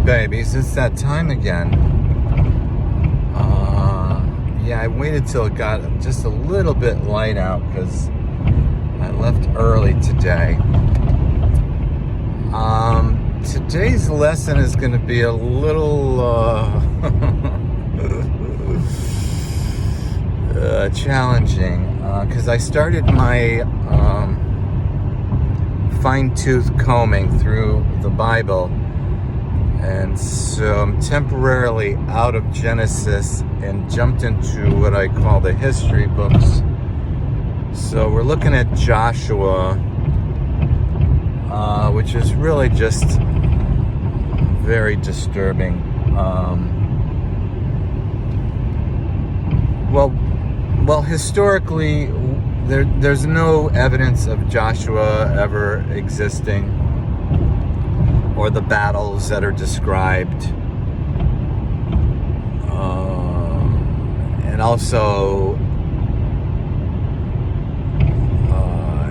babies, it's that time again. Yeah, I waited till it got just a little bit light out because I left early today. Today's lesson is going to be a little challenging because I started my fine-tooth combing through the Bible. And so I'm temporarily out of Genesis and jumped into what I call the history books. So we're looking at Joshua, which is really just very disturbing. Well, historically, there's no evidence of Joshua ever existing, or the battles that are described. And also,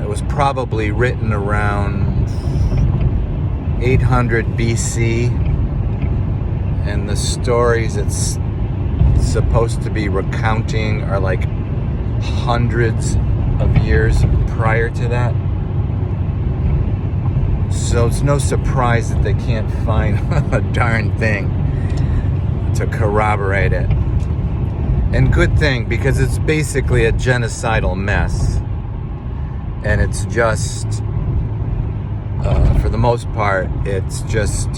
it was probably written around 800 BC, and the stories it's supposed to be recounting are like hundreds of years prior to that. So it's no surprise that they can't find a darn thing to corroborate it. And good thing, because it's basically a genocidal mess. And it's just, for the most part, it's just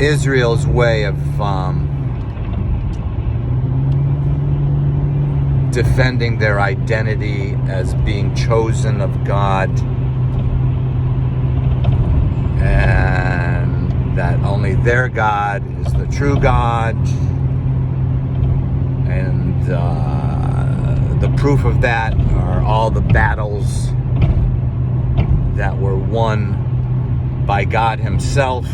Israel's way of defending their identity as being chosen of God, and that only their God is the true God, and the proof of that are all the battles that were won by God himself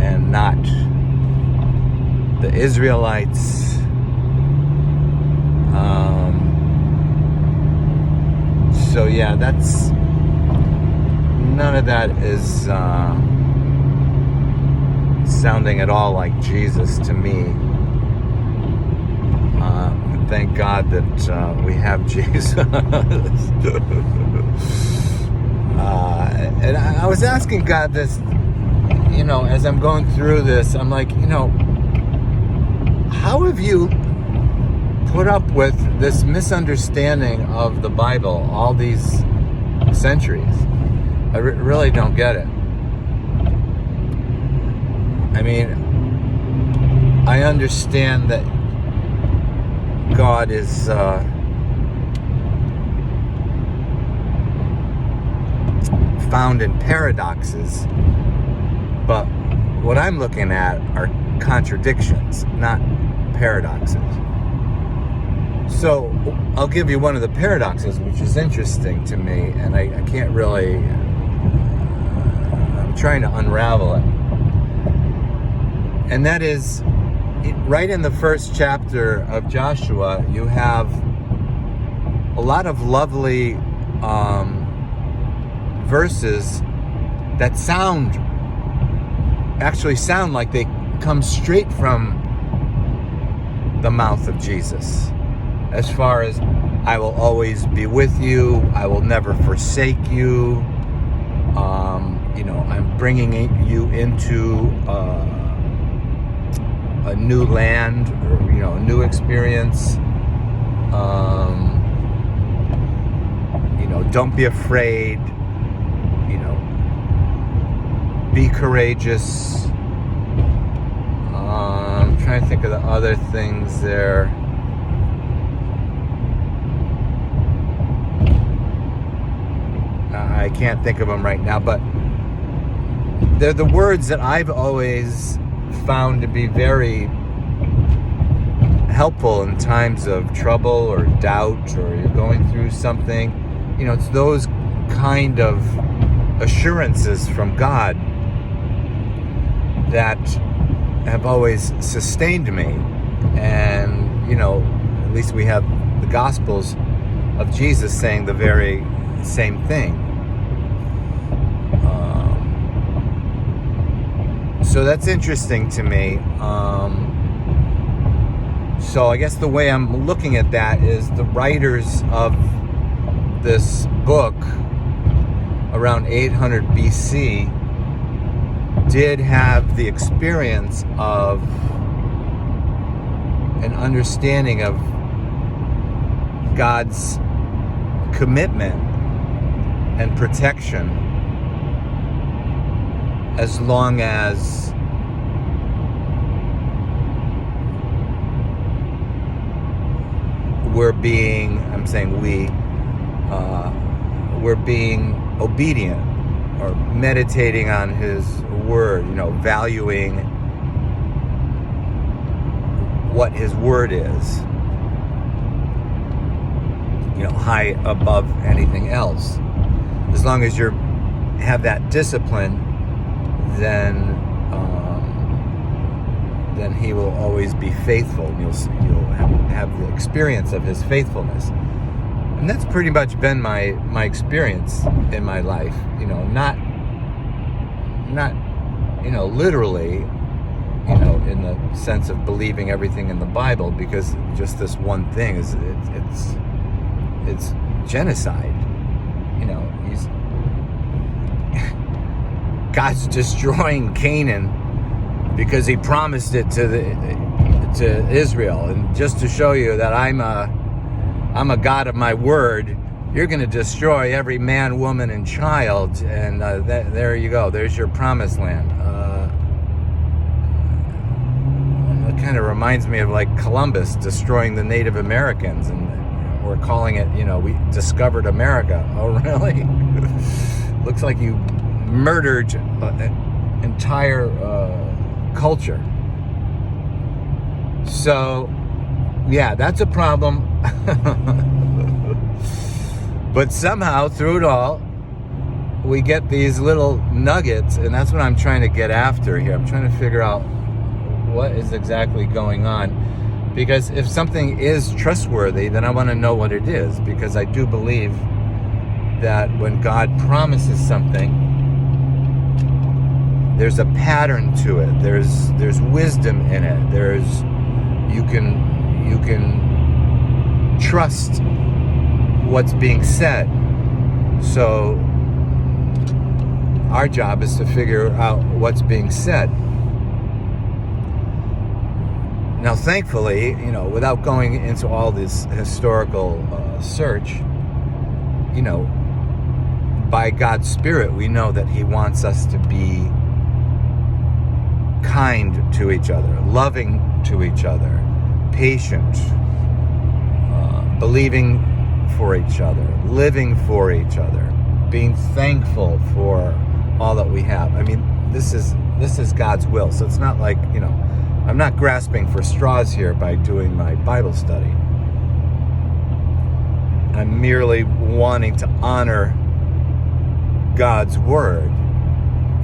and not the Israelites. So yeah, that's none of that is sounding at all like Jesus to me. Thank God that we have Jesus. And I was asking God this, as I'm going through this, I'm like, how have you put up with this misunderstanding of the Bible all these centuries? I really don't get it. I mean, I understand that God is found in paradoxes, but what I'm looking at are contradictions, not paradoxes. So I'll give you one of the paradoxes, which is interesting to me, and I can't really, I'm trying to unravel it. And that is, right in the first chapter of Joshua, you have a lot of lovely verses that actually sound like they come straight from the mouth of Jesus. As far as, I will always be with you, I will never forsake you, I'm bringing you into a new land, or a new experience. Don't be afraid, be courageous. I'm trying to think of the other things there. I can't think of them right now, but they're the words that I've always found to be very helpful in times of trouble or doubt, or you're going through something. It's those kind of assurances from God that have always sustained me. And, at least we have the Gospels of Jesus saying the very same thing. So that's interesting to me. So I guess the way I'm looking at that is the writers of this book around 800 BC did have the experience of an understanding of God's commitment and protection as long as we're being, I'm saying we're being obedient or meditating on His Word, valuing what His Word is, high above anything else. As long as you have that discipline, then He will always be faithful. You'll have the experience of His faithfulness, and that's pretty much been my experience in my life. Not literally, in the sense of believing everything in the Bible, because just this one thing is it's genocide. God's destroying Canaan because He promised it to Israel, and just to show you that I'm a God of my word, you're going to destroy every man, woman, and child, and there you go. There's your promised land. It kind of reminds me of like Columbus destroying the Native Americans, and we're calling it, we discovered America. Oh, really? Looks like you murdered an entire culture. So, yeah, that's a problem. But somehow, through it all, we get these little nuggets, and that's what I'm trying to get after here. I'm trying to figure out what is exactly going on. Because if something is trustworthy, then I want to know what it is. Because I do believe that when God promises something, there's a pattern to it. There's wisdom in it. You can trust what's being said. So our job is to figure out what's being said. Now, thankfully, without going into all this historical search, by God's Spirit, we know that He wants us to be kind to each other, loving to each other, patient, believing for each other, living for each other, being thankful for all that we have. I mean, this is God's will. So it's not like, I'm not grasping for straws here by doing my Bible study. I'm merely wanting to honor God's word.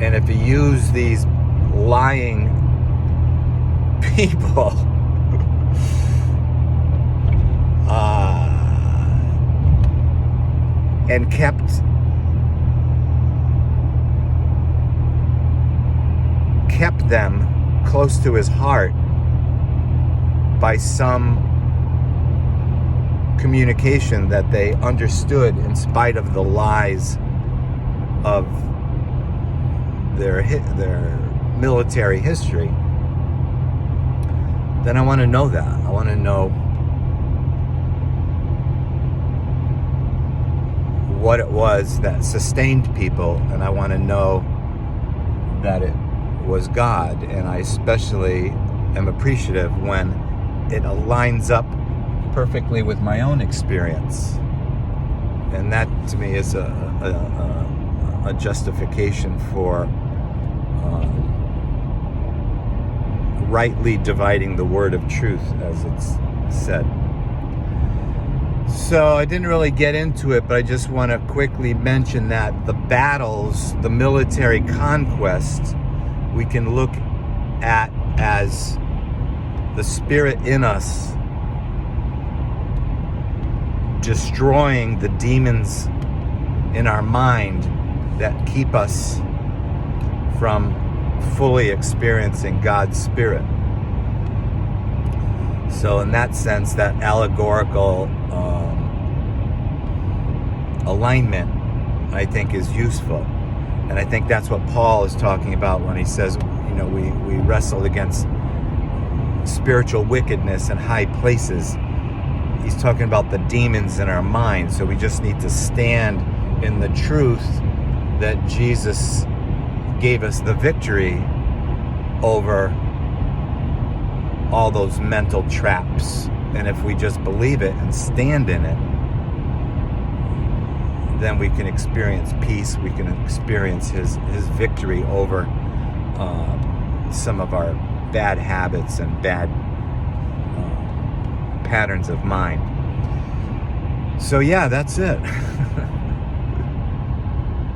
And if you use these lying people and kept them close to His heart by some communication that they understood in spite of the lies of their military history, then I want to know that. I want to know what it was that sustained people, and I want to know that it was God. And I especially am appreciative when it aligns up perfectly with my own experience, and that to me is a justification for rightly dividing the word of truth, as it's said. So I didn't really get into it, but I just want to quickly mention that the battles, the military conquests, we can look at as the Spirit in us destroying the demons in our mind that keep us from fully experiencing God's Spirit. So in that sense, that allegorical alignment, I think, is useful. And I think that's what Paul is talking about when he says, we wrestle against spiritual wickedness in high places. He's talking about the demons in our mind. So we just need to stand in the truth that Jesus gave us the victory over all those mental traps. And if we just believe it and stand in it, then we can experience peace. We can experience his victory over some of our bad habits and bad patterns of mind. So yeah, that's it.